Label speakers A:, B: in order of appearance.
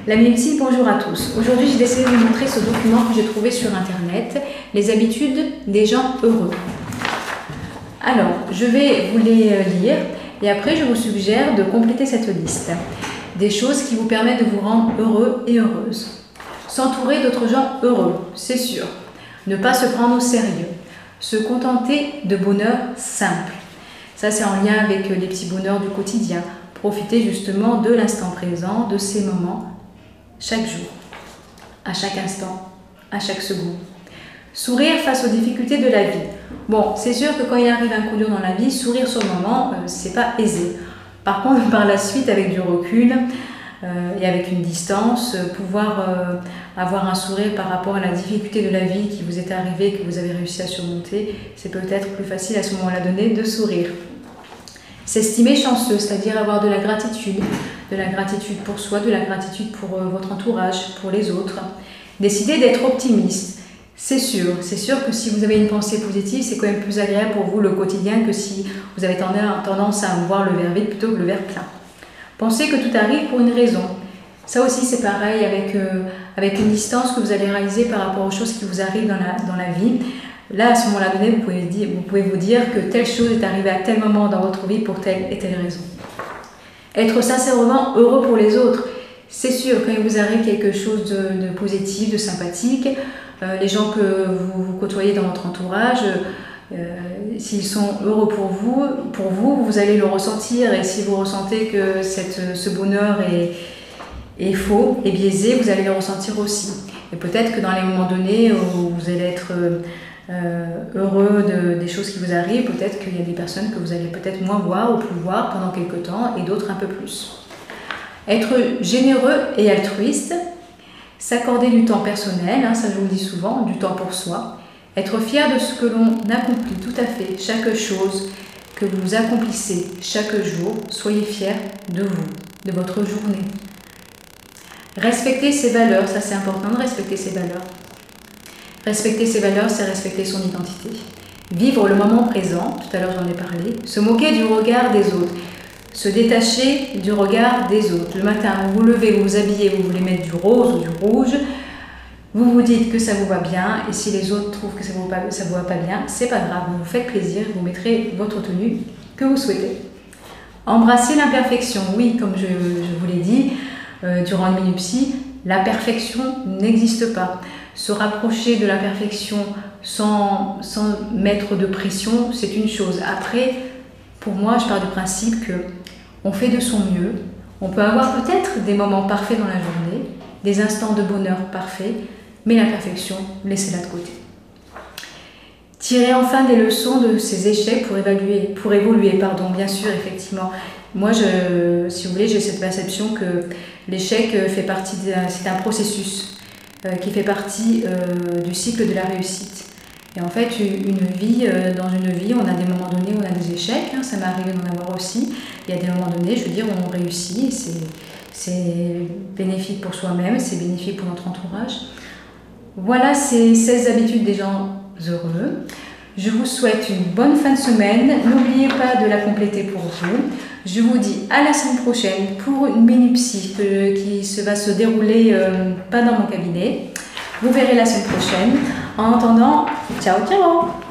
A: La Minupsie, bonjour à tous. Aujourd'hui, j'ai décidé de vous montrer ce document que j'ai trouvé sur Internet, les habitudes des gens heureux. Alors, je vais vous les lire et après, je vous suggère de compléter cette liste. Des choses qui vous permettent de vous rendre heureux et heureuse. S'entourer d'autres gens heureux, c'est sûr. Ne pas se prendre au sérieux. Se contenter de bonheur simple. Ça, c'est en lien avec les petits bonheurs du quotidien. Profiter justement de l'instant présent, de ces moments, chaque jour, à chaque instant, à chaque seconde. Sourire face aux difficultés de la vie. Bon, c'est sûr que quand il arrive un coup dur dans la vie, sourire sur le moment, c'est pas aisé. Par contre, par la suite, avec du recul et avec une distance, pouvoir avoir un sourire par rapport à la difficulté de la vie qui vous est arrivée, que vous avez réussi à surmonter, c'est peut-être plus facile à ce moment-là donné de sourire. S'estimer chanceux, c'est-à-dire avoir de la gratitude pour soi, de la gratitude pour votre entourage, pour les autres. Décider d'être optimiste. C'est sûr que si vous avez une pensée positive, c'est quand même plus agréable pour vous le quotidien que si vous avez tendance à voir le verre vide plutôt que le verre plein. Pensez que tout arrive pour une raison. Ça aussi c'est pareil avec une distance que vous allez réaliser par rapport aux choses qui vous arrivent dans la vie. Là, à ce moment-là donné, vous pouvez vous dire que telle chose est arrivée à tel moment dans votre vie pour telle et telle raison. Être sincèrement heureux pour les autres. C'est sûr, quand il vous arrive quelque chose de positif, de sympathique, les gens que vous côtoyez dans votre entourage, s'ils sont heureux pour vous, vous allez le ressentir. Et si vous ressentez que ce bonheur est faux et biaisé, vous allez le ressentir aussi. Et peut-être que dans les moments donnés où vous allez être heureux des choses qui vous arrivent, peut-être qu'il y a des personnes que vous allez peut-être moins voir ou plus voir pendant quelques temps et d'autres un peu plus. Être généreux et altruiste, s'accorder du temps personnel, ça je vous le dis souvent, du temps pour soi, être fier de ce que l'on accomplit, tout à fait, chaque chose que vous accomplissez chaque jour, soyez fiers de vous, de votre journée. Respecter ses valeurs, ça c'est important de respecter ses valeurs. Respecter ses valeurs, c'est respecter son identité. Vivre le moment présent, tout à l'heure j'en ai parlé, se moquer du regard des autres, se détacher du regard des autres. Le matin, vous vous levez, vous vous habillez, vous voulez mettre du rose ou du rouge, vous vous dites que ça vous va bien, et si les autres trouvent que ça vous va pas bien, c'est pas grave, vous vous faites plaisir, vous mettrez votre tenue que vous souhaitez. Embrasser l'imperfection, oui, comme je vous l'ai dit, durant une Minupsie, la perfection n'existe pas. Se rapprocher de la perfection sans mettre de pression, c'est une chose. Après, pour moi, je pars du principe qu'on fait de son mieux. On peut avoir peut-être des moments parfaits dans la journée, des instants de bonheur parfaits, mais la perfection, laissez-la de côté. Tirer enfin des leçons de ces échecs pour évoluer, bien sûr, effectivement. Moi, si vous voulez, j'ai cette perception que l'échec fait partie c'est un processus qui fait partie du cycle de la réussite. Et en fait, dans une vie, on a des moments donnés où on a des échecs, ça m'est arrivé d'en avoir aussi. Il y a des moments donnés, je veux dire, où on réussit, c'est bénéfique pour soi-même, c'est bénéfique pour notre entourage. Voilà ces 16 habitudes des gens heureux. Je vous souhaite une bonne fin de semaine. N'oubliez pas de la compléter pour vous. Je vous dis à la semaine prochaine pour une Minupsie qui va se dérouler pas dans mon cabinet. Vous verrez la semaine prochaine. En attendant, ciao ciao!